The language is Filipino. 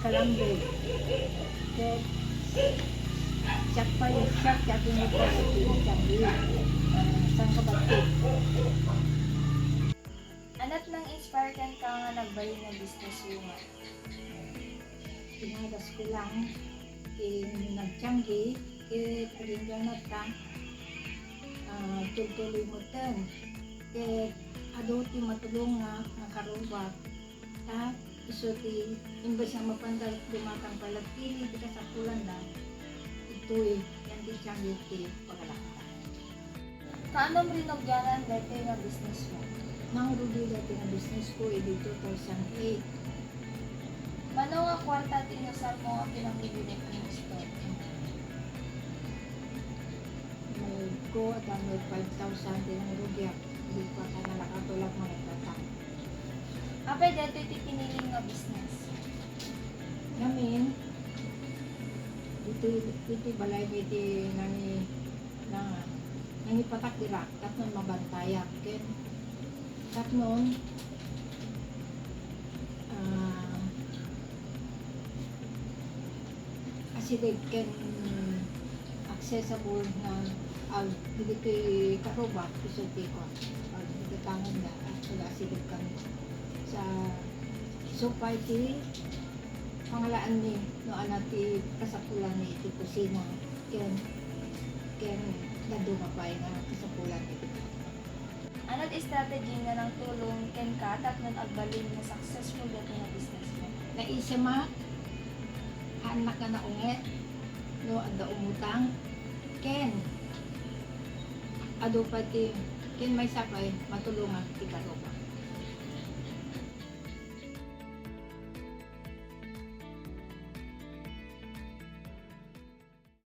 kalambe. Kaya siyak pa yung siyak, siya pinagpagati ng Changi. Saan ka batik? Anat nang inspire kan ka nga nagbali na business yung nga? Pinagas ko lang, nag-Changi, palindanat ka, tuloy mo ten. Kaya aduti matulong nga, nakarubat. Ta, isuti, imbes na mapandal, dumatang palagpili, di ka sa kulan na, ito'y, yan di Changi, pagalakta. Kaanong rinogyanan dati nga business mo? Nang rudi dati na business ko, dito 2008. Mano nga kwarta tinusal mo ang pinangibilik ng store? May ko at ang 5,000 din ang rudi. Hindi ko ka na nakatulak mga tatang. Apay dati iti piniling nga business. Namin, iti balay iti nani patak dirak, tatnon mabantayak. Ken, tatnon, asilig ken accessible na hindi kay karobat, isulti ko. Hindi tangan na, asilig kami sa sopa iti pangalaan ni no anati kasapulan ni iti kusina ken naduma pa nga kasapulan iti Anot strategy nga ng tulong ken ka tatnon agbalin na successful dati nga business mo? naisa ma anak na naunget no ada umutang ken ado pati ken may sapay matulungan ti karoba.